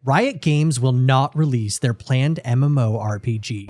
Riot Games will not release their planned MMORPG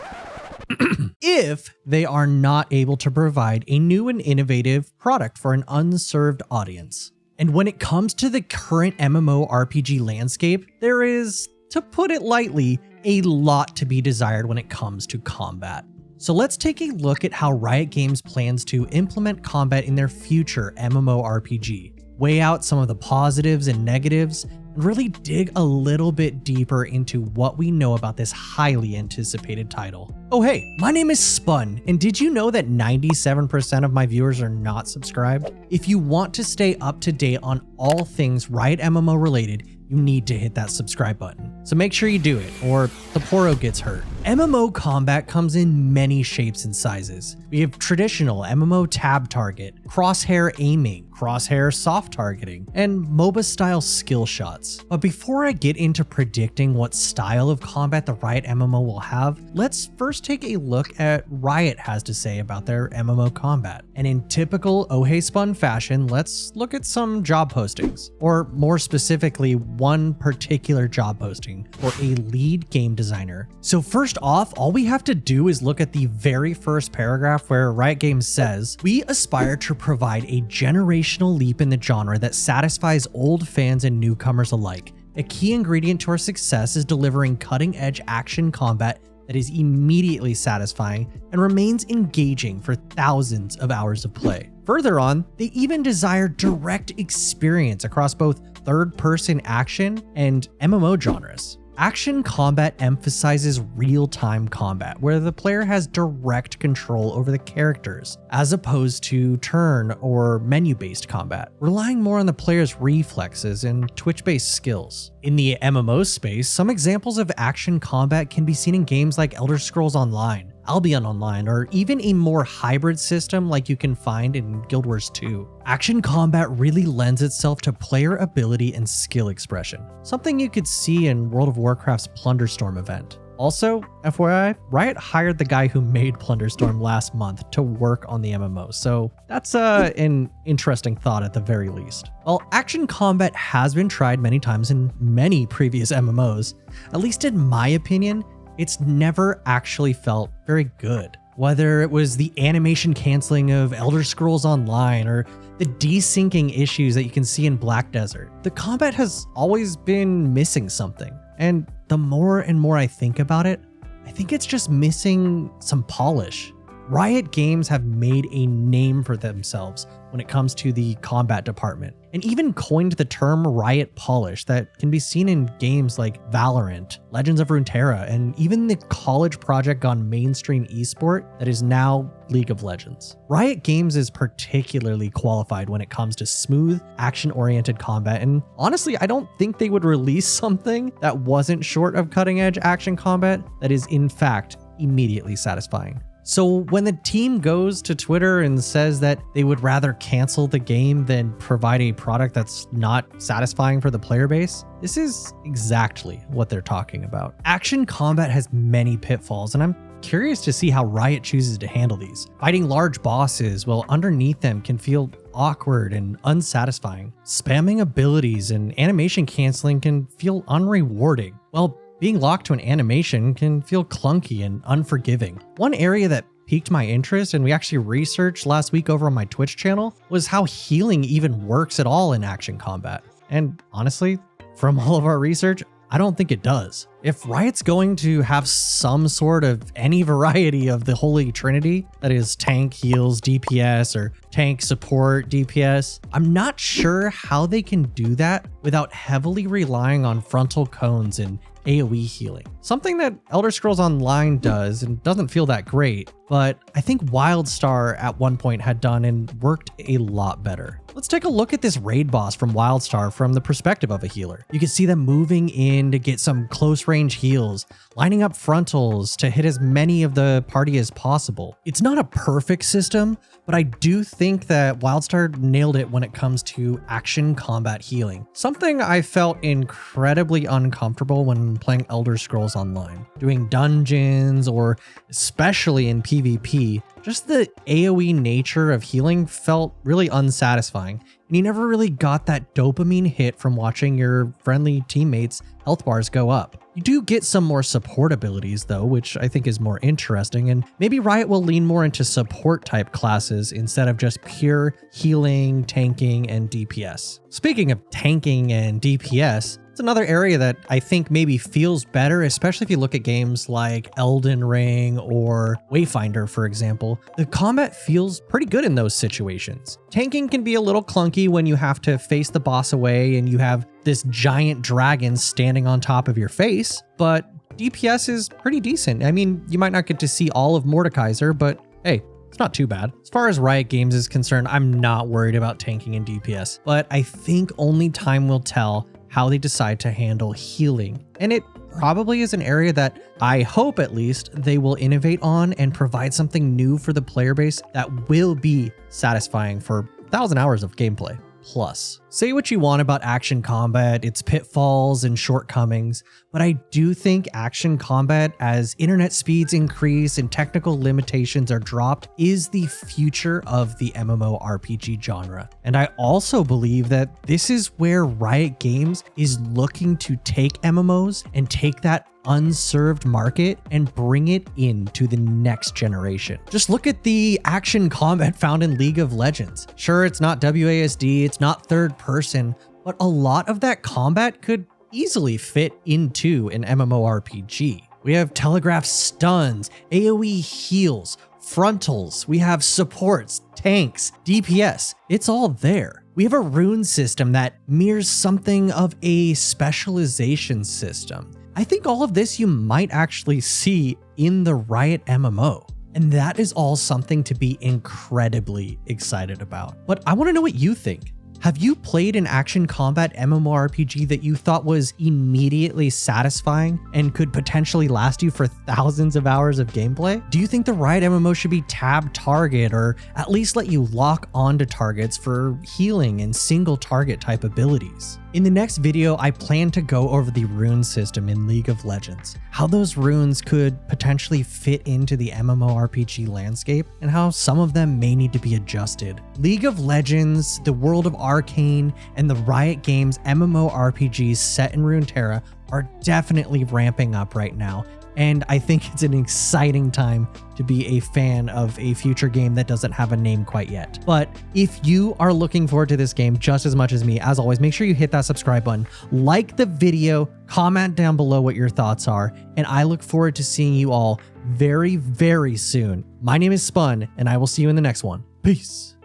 if they are not able to provide a new and innovative product for an unserved audience. And when it comes to the current MMORPG landscape, there is, to put it lightly, a lot to be desired when it comes to combat. So let's take a look at how Riot Games plans to implement combat in their future MMORPG, weigh out some of the positives and negatives, and really dig a little bit deeper into what we know about this highly anticipated title. Oh hey, my name is Spun, and did you know that 97% of my viewers are not subscribed? If you want to stay up to date on all things Riot MMO related, you need to hit that subscribe button. So make sure you do it, or the poro gets hurt. MMO combat comes in many shapes and sizes. We have traditional MMO tab target, crosshair aiming, crosshair soft targeting, and MOBA style skill shots. But before I get into predicting what style of combat the Riot MMO will have, let's first take a look at Riot has to say about their MMO combat. And in typical oheyspun fashion, let's look at some job postings, or more specifically, one particular job posting for a lead game designer. So first off, all we have to do is look at the very first paragraph where Riot Games says, "We aspire to provide a generational leap in the genre that satisfies old fans and newcomers alike. A key ingredient to our success is delivering cutting-edge action combat that is immediately satisfying and remains engaging for thousands of hours of play." Further on, they even desire direct experience across both third-person action and MMO genres. Action combat emphasizes real-time combat, where the player has direct control over the characters, as opposed to turn or menu-based combat, relying more on the player's reflexes and twitch-based skills. In the MMO space, some examples of action combat can be seen in games like Elder Scrolls Online, Albion Online, or even a more hybrid system like you can find in Guild Wars 2. Action combat really lends itself to player ability and skill expression, something you could see in World of Warcraft's Plunderstorm event. Also, FYI, Riot hired the guy who made Plunderstorm last month to work on the MMO, so that's an interesting thought at the very least. While action combat has been tried many times in many previous MMOs, at least in my opinion, it's never actually felt very good. Whether it was the animation canceling of Elder Scrolls Online or the desyncing issues that you can see in Black Desert, the combat has always been missing something. And the more and more I think about it, I think it's just missing some polish. Riot Games have made a name for themselves when it comes to the combat department, and even coined the term Riot Polish that can be seen in games like Valorant, Legends of Runeterra, and even the college project gone mainstream esport that is now League of Legends. Riot Games is particularly qualified when it comes to smooth, action-oriented combat, and honestly, I don't think they would release something that wasn't short of cutting-edge action combat that is in fact immediately satisfying. So when the team goes to Twitter and says that they would rather cancel the game than provide a product that's not satisfying for the player base, this is exactly what they're talking about. Action combat has many pitfalls, and I'm curious to see how Riot chooses to handle these. Fighting large bosses while underneath them can feel awkward and unsatisfying. Spamming abilities and animation canceling can feel unrewarding. Well, being locked to an animation can feel clunky and unforgiving. One area that piqued my interest, and we actually researched last week over on my Twitch channel, was how healing even works at all in action combat. And honestly, from all of our research, I don't think it does. If Riot's going to have some sort of any variety of the holy trinity, that is tank heals DPS or tank support DPS, I'm not sure how they can do that without heavily relying on frontal cones and AoE healing. Something that Elder Scrolls Online does and doesn't feel that great, but I think WildStar at one point had done and worked a lot better. Let's take a look at this raid boss from WildStar from the perspective of a healer. You can see them moving in to get some close range heals, lining up frontals to hit as many of the party as possible. It's not a perfect system, but I do think that WildStar nailed it when it comes to action combat healing. Something I felt incredibly uncomfortable when playing Elder Scrolls Online. Doing dungeons, or especially in PvP PvP, just the AoE nature of healing felt really unsatisfying, and you never really got that dopamine hit from watching your friendly teammates' health bars go up. You do get some more support abilities though, which I think is more interesting, and maybe Riot will lean more into support type classes instead of just pure healing, tanking, and DPS. Speaking of tanking and DPS, it's another area that I think maybe feels better, especially if you look at games like Elden Ring or Wayfinder, for example. The combat feels pretty good in those situations. Tanking can be a little clunky when you have to face the boss away and you have this giant dragon standing on top of your face, but DPS is pretty decent. I mean, you might not get to see all of Mordekaiser, but hey, it's not too bad. As far as Riot Games is concerned, I'm not worried about tanking and DPS, but I think only time will tell how they decide to handle healing. And it probably is an area that I hope at least they will innovate on and provide something new for the player base that will be satisfying for 1,000 hours of gameplay. Plus, say what you want about action combat, its pitfalls and shortcomings, but I do think action combat, as internet speeds increase and technical limitations are dropped, is the future of the MMORPG genre. And I also believe that this is where Riot Games is looking to take MMOs and take that unserved market and bring it into the next generation. Just look at the action combat found in League of Legends. Sure, it's not WASD, it's not third person, but a lot of that combat could easily fit into an MMORPG. We have telegraph stuns, AoE heals, frontals, we have supports, tanks, DPS, it's all there. We have a rune system that mirrors something of a specialization system. I think all of this you might actually see in the Riot MMO, and that is all something to be incredibly excited about. But I want to know what you think. Have you played an action combat MMORPG that you thought was immediately satisfying and could potentially last you for thousands of hours of gameplay? Do you think the Riot MMO should be tab target, or at least let you lock onto targets for healing and single target type abilities? In the next video, I plan to go over the rune system in League of Legends, how those runes could potentially fit into the MMORPG landscape, and how some of them may need to be adjusted. League of Legends, the world of Arcane, and the Riot Games MMORPGs set in Runeterra are definitely ramping up right now, and I think it's an exciting time to be a fan of a future game that doesn't have a name quite yet. But if you are looking forward to this game just as much as me, as always, make sure you hit that subscribe button, like the video, comment down below what your thoughts are, and I look forward to seeing you all very, very soon. My name is Spun, and I will see you in the next one. Peace.